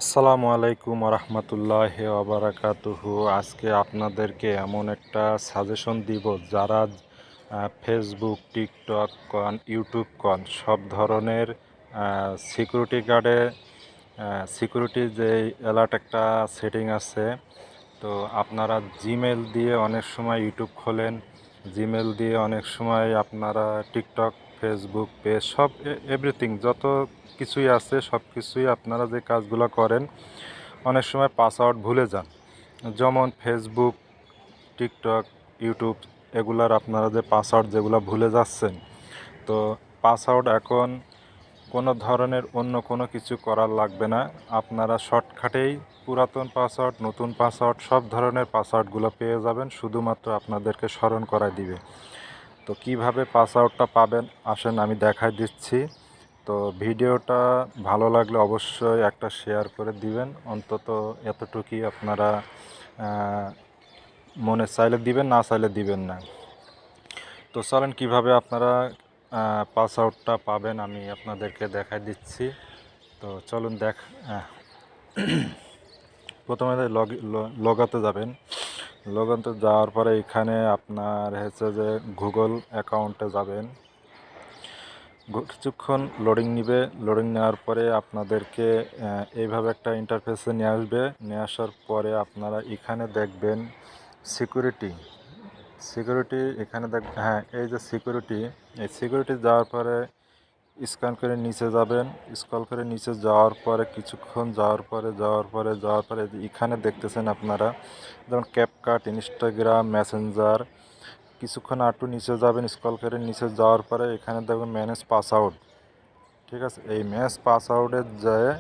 আসসালামু আলাইকুম রহমতুল্লাহ ওবরাকাতুহু। আজকে আপনাদেরকে এমন একটা সাজেশন দিব, যারা ফেসবুক, টিকটক কন, ইউটিউব কন, সব ধরনের সিকিউরিটি গার্ডে সিকিউরিটি যে অ্যালার্ট একটা সেটিং আছে। তো আপনারা জিমেল দিয়ে অনেক সময় ইউটিউব খোলেন, জিমেল দিয়ে অনেক সময় আপনারা টিকটক, ফেসবুক পেজ সব এভরিথিং যত কিছুই আছে সব কিছুই আপনারা যে কাজগুলো করেন অনেক সময় পাসওয়ার্ড ভুলে যান। যেমন ফেসবুক, টিকটক, ইউটিউব এগুলার আপনারা যে পাসওয়ার্ড যেগুলো ভুলে যাচ্ছেন, তো পাসওয়ার্ড এখন কোনো ধরনের অন্য কোনো কিছু করার লাগবে না। আপনারা শর্টকাটেই পুরাতন পাসওয়ার্ড, নতুন পাসওয়ার্ড সব ধরনের পাসওয়ার্ডগুলো পেয়ে যাবেন, শুধুমাত্র আপনাদেরকে স্মরণ করায় দিবে। তো কিভাবে পাসওয়ার্ডটা পাবেন আসেন আমি দেখাই দিচ্ছি। তো ভিডিওটা ভালো লাগলে অবশ্যই একটা শেয়ার করে দিবেন, অন্তত এতটুকুই আপনারা মনে চাইলে দিবেন, না চাইলে দিবেন না। তো চলেন কিভাবে আপনারা পাসওয়ার্ডটা পাবেন আমি আপনাদেরকে দেখাই দিচ্ছি। তো চলুন প্রথমে লগতে যাবেন। লগতে যাওয়ার পরে এখানে আপনার হচ্ছে যে গুগল অ্যাকাউন্টে যাবেন। কিছুক্ষণ লোডিং নিবে। লোডিং নেওয়ার পরে আপনাদেরকে এইভাবে একটা ইন্টারফেসে নিয়ে আসবে। নিয়ে আসার পরে আপনারা এখানে দেখবেন সিকিউরিটি এখানে হ্যাঁ, এই যে সিকিউরিটি, এই সিকিউরিটি যাওয়ার পরে স্ক্যান করে নিচে যাবেন। স্ক্রল করে নিচে যাওয়ার পরে কিছুক্ষণ যাওয়ার পরে এখানে দেখতেছেন আপনারা, যেমন ক্যাপকাট, ইনস্টাগ্রাম, মেসেঞ্জার। কিছুক্ষণ আটটু নিচে যাবেন, স্ক্রল করে নিচে যাওয়ার পরে এখানে দেখবেন ম্যানেজ পাসওয়ার্ড। ঠিক আছে, এই ম্যানেজ পাসওয়ার্ডের যায়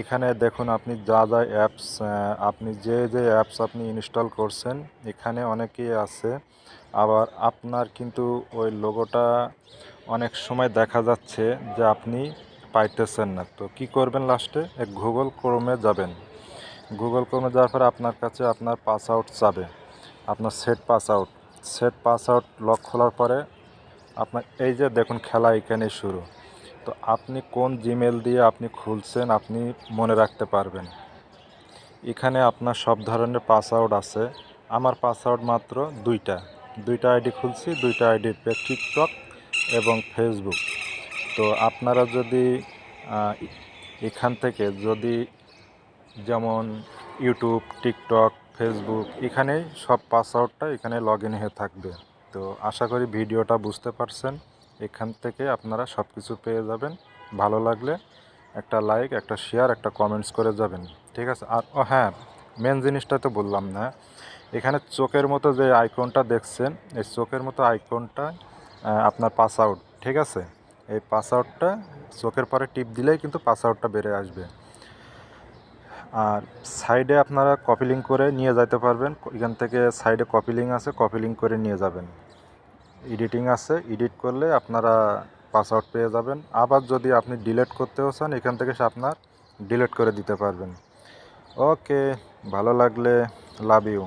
এখানে দেখুন আপনি যা যা অ্যাপস, আপনি যে অ্যাপস আপনি ইনস্টল করছেন এখানে অনেকেই আছে। আবার আপনার কিন্তু ওই লোগোটা অনেক সময় দেখা যাচ্ছে যে আপনি পাইতেছেন না। তো কি করবেন, লাস্টে এক গুগল ক্রোমে যাবেন। গুগল ক্রোমে যাওয়ার পরে আপনার কাছে আপনার পাসওয়ার্ড চাবে, আপনার সেট পাসওয়ার্ড লক খোলার পরে আপনার এই যে দেখুন খেলা এখানে শুরু। তো আপনি কোন জিমেল দিয়ে আপনি খুলছেন আপনি মনে রাখতে পারবেন। এখানে আপনার সব ধরনের পাসওয়ার্ড আছে। আমার পাসওয়ার্ড মাত্র দুইটা আইডি খুলছি, দুইটা আইডির টিকটক এবং ফেসবুক। তো আপনারা যদি এখান থেকে যদি যেমন ইউটিউব, টিকটক, ফেসবুক এখানেই সব পাসওয়ার্ডটা এখানে লগ ইন হয়ে থাকবে। তো আশা করি ভিডিওটা বুঝতে পারছেন। এখান থেকে আপনারা সব কিছু পেয়ে যাবেন। ভালো লাগলে একটা লাইক, একটা শেয়ার, একটা কমেন্টস করে যাবেন। ঠিক আছে। আর হ্যাঁ, মেন জিনিসটা তো বললাম না, এখানে চোখের মতো যে আইকনটা দেখছেন, এই চোখের মতো আইকনটা আপনার পাসওয়ার্ড। ঠিক আছে, এই পাসওয়ার্ডটা চোখের পরে টিপ দিলেই কিন্তু পাসওয়ার্ডটা বেড়ে আসবে। আর সাইডে আপনারা কপি লিঙ্ক করে নিয়ে যেতে পারবেন। এখান থেকে সাইডে কপি লিঙ্ক আছে, কপি লিঙ্ক করে নিয়ে যাবেন। এডিটিং আছে, এডিট করলে আপনারা পাসওয়ার্ড পেয়ে যাবেন। আবার যদি আপনি ডিলিট করতেও চান এখান থেকে আপনার ডিলিট করে দিতে পারবেন। ওকে, ভালো লাগলে লাভ ইউ।